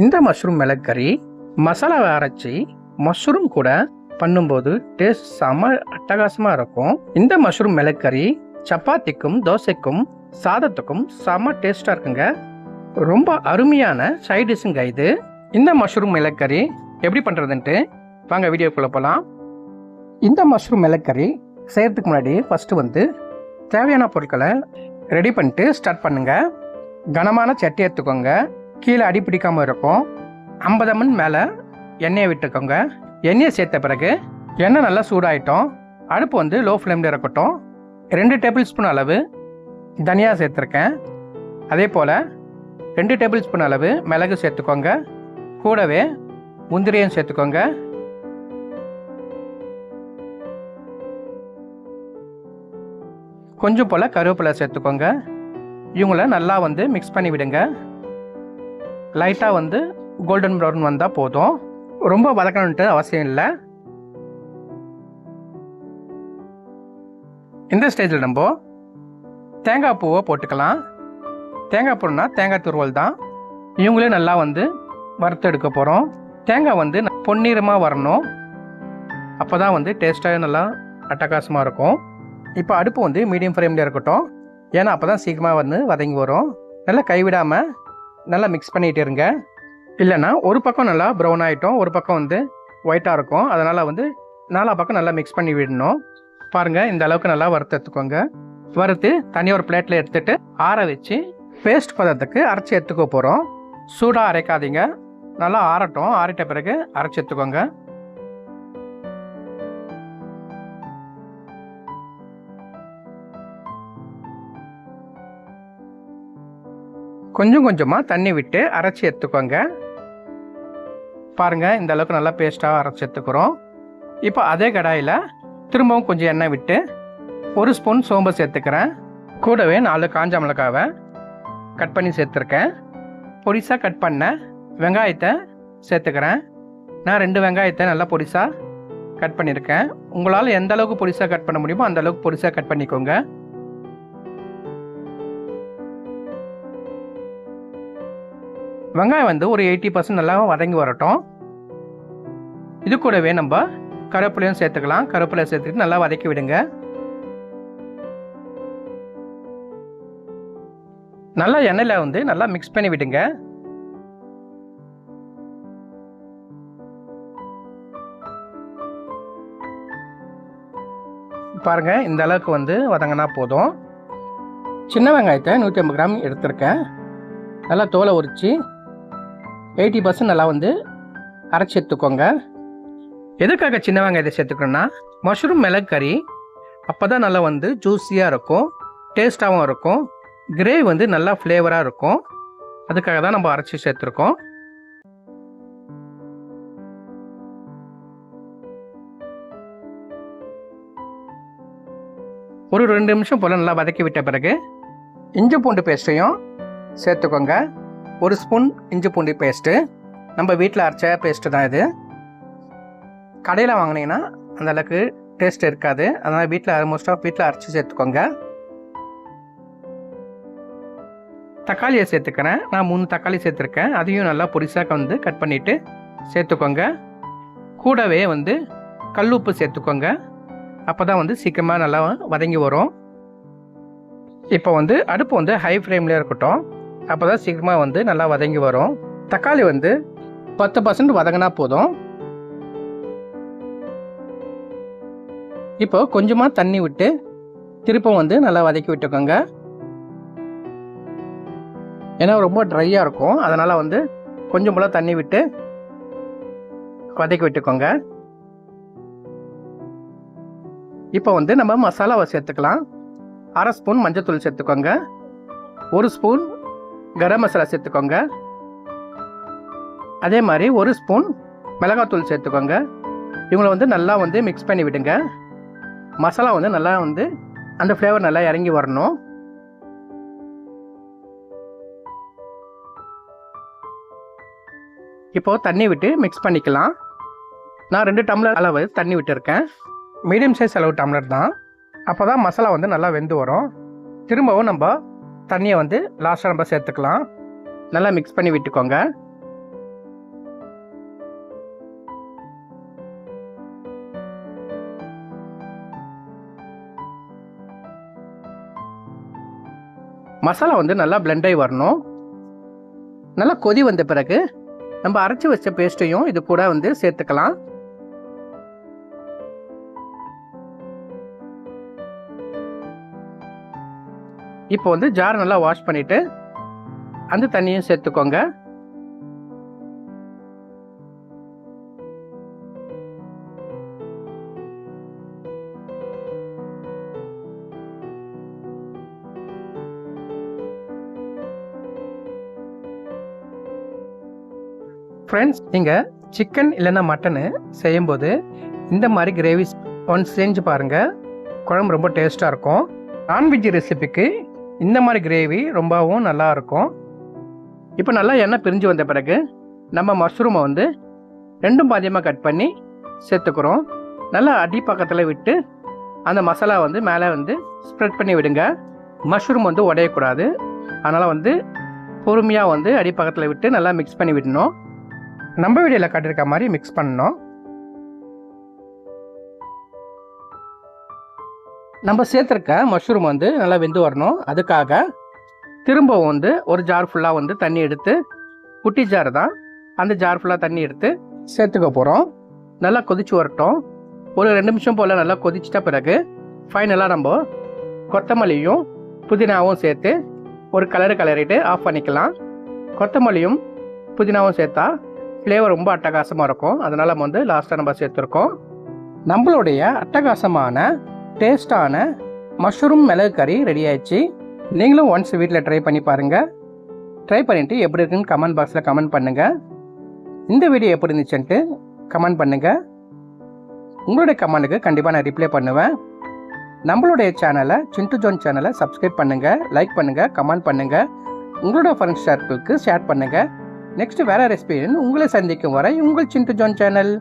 இந்த மஷ்ரூம் மிளகு கறி மசாலாவை அரைச்சி மஷ்ரூம் கூட பண்ணும்போது டேஸ்ட் செம அட்டகாசமாக இருக்கும். இந்த மஷ்ரூம் மிளகு கறி சப்பாத்திக்கும் தோசைக்கும் சாதத்துக்கும் செம டேஸ்ட்டாக இருக்குங்க. ரொம்ப அருமையான சைட் டிஷ்ஷுங்க இது. இந்த மஷ்ரூம் மிளகு கறி எப்படி பண்ணுறதுன்ட்டு வாங்க வீடியோக்குள்ளே போகலாம். இந்த மஷ்ரூம் மிளகு கறி செய்கிறதுக்கு முன்னாடி ஃபஸ்ட்டு தேவையான பொருட்களை ரெடி பண்ணிட்டு ஸ்டார்ட் பண்ணுங்கள். கனமான சட்டி எடுத்துக்கோங்க, கீழே அடி பிடிக்காமல் இருக்கும். 50 ml மேலே எண்ணெயை விட்டுக்கோங்க. எண்ணெயை சேர்த்த பிறகு எண்ணெய் நல்லா சூடாயிட்டோம். அடுப்பு லோ ஃப்ளேமில் இருக்கட்டும். 2 டேபிள் ஸ்பூன் அளவு தனியா சேர்த்துருக்கேன். அதே போல் 2 டேபிள் ஸ்பூன் அளவு மிளகு சேர்த்துக்கோங்க. கூடவே முந்திரியும் சேர்த்துக்கோங்க. கொஞ்சம் போல் கருவேப்பிலை சேர்த்துக்கோங்க. இவங்கள நல்லா மிக்ஸ் பண்ணி விடுங்க. லைட்டாக கோல்டன் ப்ரௌன் வந்தால் போதும், ரொம்ப வதக்கணுன்ட்டு அவசியம் இல்லை. இந்த ஸ்டேஜில் நம்ம தேங்காய் பூவை போட்டுக்கலாம். தேங்காய் பூனா தேங்காய் துருவல் தான். இவங்களே நல்லா வறுத்து எடுக்க போகிறோம். தேங்காய் பொன்னிறமாக வரணும், அப்போ தான் டேஸ்ட்டாக நல்லா அட்டகாசமாக இருக்கும். இப்போ அடுப்பு மீடியம் ஃப்ளேமில் இருக்கட்டும், ஏன்னா அப்போ தான் சீக்கிரமாக வதங்கி வரும். நல்லா கைவிடாமல் நல்லா மிக்ஸ் பண்ணிகிட்டு இருங்க. இல்லைன்னா ஒரு பக்கம் நல்லா ப்ரௌன் ஆகிட்டோம், ஒரு பக்கம் ஒயிட்டாக இருக்கும். அதனால் நாலா பக்கம் நல்லா மிக்ஸ் பண்ணி விடணும். பாருங்கள், இந்த அளவுக்கு நல்லா வறுத்து எடுத்துக்கோங்க. வறுத்து தனியாக ஒரு பிளேட்டில் எடுத்துகிட்டு ஆற வச்சு பேஸ்ட் பதத்துக்கு அரைச்சி எடுத்துக்க போகிறோம். சூடாக அரைக்காதீங்க, நல்லா ஆறட்டும். ஆறிட்ட பிறகு அரைச்சி எடுத்துக்கோங்க. கொஞ்சம் கொஞ்சமாக தண்ணி விட்டு அரைச்சி எடுத்துக்கோங்க. பாருங்கள், இந்த அளவுக்கு நல்லா பேஸ்ட்டாக அரைச்சி எடுத்துக்கிறோம். இப்போ அதே கடாயில் திரும்பவும் கொஞ்சம் எண்ணெய் விட்டு 1 ஸ்பூன் சோம்பு சேர்த்துக்கிறேன். கூடவே 4 காஞ்ச மிளகாவை கட் பண்ணி சேர்த்துருக்கேன். பொடிசாக கட் பண்ண வெங்காயத்தை சேர்த்துக்கிறேன். நான் 2 வெங்காயத்தை நல்லா பொடிசாக கட் பண்ணியிருக்கேன். உங்களால் எந்த அளவுக்கு பொடிசாக கட் பண்ண முடியுமோ அந்த அளவுக்கு பொடிசாக கட் பண்ணிக்கோங்க. வெங்காயம் ஒரு 80% நல்லா வதங்கி வரட்டும். இது கூடவே நம்ம கருவேப்பிலையும் சேர்த்துக்கலாம். கருவேப்பிலை சேர்த்துக்கிட்டு நல்லா வதக்கி விடுங்க. நல்லா எண்ணெயில் நல்லா மிக்ஸ் பண்ணி விடுங்க. பாருங்க, இந்த அளவுக்கு வதங்கினா போதும். சின்ன வெங்காயத்தை 150 கிராம் எடுத்திருக்கேன். நல்லா தோலை உரித்து 80% நல்லா அரைச்சி எடுத்துக்கோங்க. எதுக்காக சின்ன வெங்காயத்தை சேர்த்துக்கணுன்னா, மஷ்ரூம் மிளகு கறி அப்போ தான் நல்லா ஜூஸியாக இருக்கும், டேஸ்ட்டாகவும் இருக்கும், கிரேவி நல்லா ஃப்ளேவராக இருக்கும். அதுக்காக தான் நம்ம அரைச்சி சேர்த்துருக்கோம். ஒரு 2 நிமிஷம் போல் நல்லா வதக்கி விட்ட பிறகு இஞ்சி பூண்டு பேஸ்ட்டையும் சேர்த்துக்கோங்க. 1 ஸ்பூன் இஞ்சி பூண்டு பேஸ்ட்டு. நம்ம வீட்டில் அரைச்ச பேஸ்ட்டு தான் இது. கடையில் வாங்கினீங்கன்னா அந்த அளவுக்கு டேஸ்ட் இருக்காது. அதனால் வீட்டில் ஆல்மோஸ்ட்டாக வீட்டில் அரைச்சி சேர்த்துக்கோங்க. தக்காளியை சேர்த்துக்கிறேன். நான் 3 தக்காளி சேர்த்துருக்கேன். அதையும் நல்லா பொடிசாக கட் பண்ணிவிட்டு சேர்த்துக்கோங்க. கூடவே கல் உப்பு சேர்த்துக்கோங்க. அப்போ தான் சீக்கிரமாக நல்லா வதங்கி வரும். இப்போ அடுப்பு ஹை ஃப்ளேமில் இருக்கட்டும், அப்போ தான் சீக்கிரமாக நல்லா வதங்கி வரும். தக்காளி 10% வதங்கினா போதும். இப்போ கொஞ்சமாக தண்ணி விட்டு திருப்பம் நல்லா வதக்கி விட்டுக்கோங்க. ஏன்னா ரொம்ப ட்ரையாக இருக்கும், அதனால் கொஞ்சம் போல் தண்ணி விட்டு வதக்கி விட்டுக்கோங்க. இப்போ நம்ம மசாலாவை சேர்த்துக்கலாம். 1/2 ஸ்பூன் மஞ்சள்தூள் சேர்த்துக்கோங்க. 1 ஸ்பூன் கரம் மசாலா சேர்த்துக்கோங்க. அதே மாதிரி 1 ஸ்பூன் மிளகாத்தூள் சேர்த்துக்கோங்க. இவங்களை நல்லா மிக்ஸ் பண்ணி விடுங்க. மசாலா நல்லா அந்த ஃப்ளேவர் நல்லா இறங்கி வரணும். இப்போது தண்ணி விட்டு மிக்ஸ் பண்ணிக்கலாம். நான் 2 டம்ளர் அளவு தண்ணி விட்டுருக்கேன். மீடியம் சைஸ் அளவு டம்ளர் தான். அப்போ தான் மசாலா நல்லா வெந்து வரும். திரும்பவும் நம்ம தண்ணியை லாஸ்ட்டாக நம்ம சேர்த்துக்கலாம். நல்லா மிக்ஸ் பண்ணி விட்டுக்கோங்க. மசாலா வந்து நல்லா blend ஆகி வரணும். நல்லா கொதி வந்த பிறகு நம்ம அரைச்சி வச்ச பேஸ்ட்டையும் இது கூட வந்து சேர்த்துக்கலாம். இப்போ வந்து ஜார் நல்லா வாஷ் பண்ணிட்டு அந்த தண்ணியும் சேர்த்துக்கோங்க. ஃப்ரெண்ட்ஸ், நீங்கள் சிக்கன் இல்லைன்னா மட்டனு செய்யும்போது இந்த மாதிரி கிரேவிஸ் ஒன்ஸ் செஞ்சு பாருங்கள். குழம்பு ரொம்ப டேஸ்ட்டாக இருக்கும். நான்வெஜ் ரெசிபிக்கு இந்த மாதிரி கிரேவி ரொம்பவும் நல்லா இருக்கும். இப்போ நல்லா எண்ணெய் பிரிஞ்சு வந்த பிறகு நம்ம மஷ்ரூமை வந்து ரெண்டும் பாதியமாக கட் பண்ணி சேர்த்துக்கிறோம். நல்லா அடி பக்கத்தில் விட்டு அந்த மசாலா வந்து மேலே வந்து ஸ்ப்ரெட் பண்ணி விடுங்க. மஷ்ரூம் வந்து உடையக்கூடாது. அதனால் வந்து பொறுமையாக வந்து அடி பக்கத்தில் விட்டு நல்லா மிக்ஸ் பண்ணி விடணும். நம்ம வீடியோவில் காட்டியிருக்க மாதிரி மிக்ஸ் பண்ணணும். நம்ம சேர்த்துருக்க மஷ்ரூம் வந்து நல்லா வெந்து வரணும். அதுக்காக திரும்பவும் வந்து ஒரு ஜார் ஃபுல்லாக வந்து தண்ணி எடுத்து, குட்டி ஜார் தான், அந்த ஜார் ஃபுல்லாக தண்ணி எடுத்து சேர்த்துக்க போகிறோம். நல்லா கொதிச்சு வரட்டும். ஒரு 2 நிமிஷம் போல் நல்லா கொதிச்சிட்ட பிறகு ஃபைனலாக நம்ம கொத்தமல்லியும் புதினாவும் சேர்த்து ஒரு கலரிட்டு ஆஃப் பண்ணிக்கலாம். கொத்தமல்லியும் புதினாவும் சேர்த்தா ஃப்ளேவர் ரொம்ப அட்டகாசமாக இருக்கும். அதனால் நம்ம வந்து லாஸ்ட்டாக நம்ம சேர்த்துருக்கோம். நம்மளுடைய அட்டகாசமான டேஸ்டான மஷ்ரூம் மிளகு கறி ரெடி ஆயிடுச்சு. நீங்களும் ஒன்ஸ் வீட்டில் ட்ரை பண்ணி பாருங்கள். ட்ரை பண்ணிவிட்டு எப்படி இருக்குன்னு கமெண்ட் பாக்ஸில் கமெண்ட் பண்ணுங்கள். இந்த வீடியோ எப்படி இருந்துச்சுன்ட்டு கமெண்ட் பண்ணுங்கள். உங்களுடைய கமெண்ட்டுக்கு கண்டிப்பாக நான் ரிப்ளை பண்ணுவேன். நம்மளுடைய சேனலை சிண்டு ஜோன் சேனலை சப்ஸ்கிரைப் பண்ணுங்கள், லைக் பண்ணுங்கள், கமெண்ட் பண்ணுங்கள். உங்களோட ஃப்ரெண்ட்ஸ் சர்க்கிளுக்கு ஷேர் பண்ணுங்கள். நெக்ஸ்ட் வேற ரெசிபியுடன் உங்களை சந்திக்கும் வரை உங்கள் சிண்டு ஜோன் சேனல்.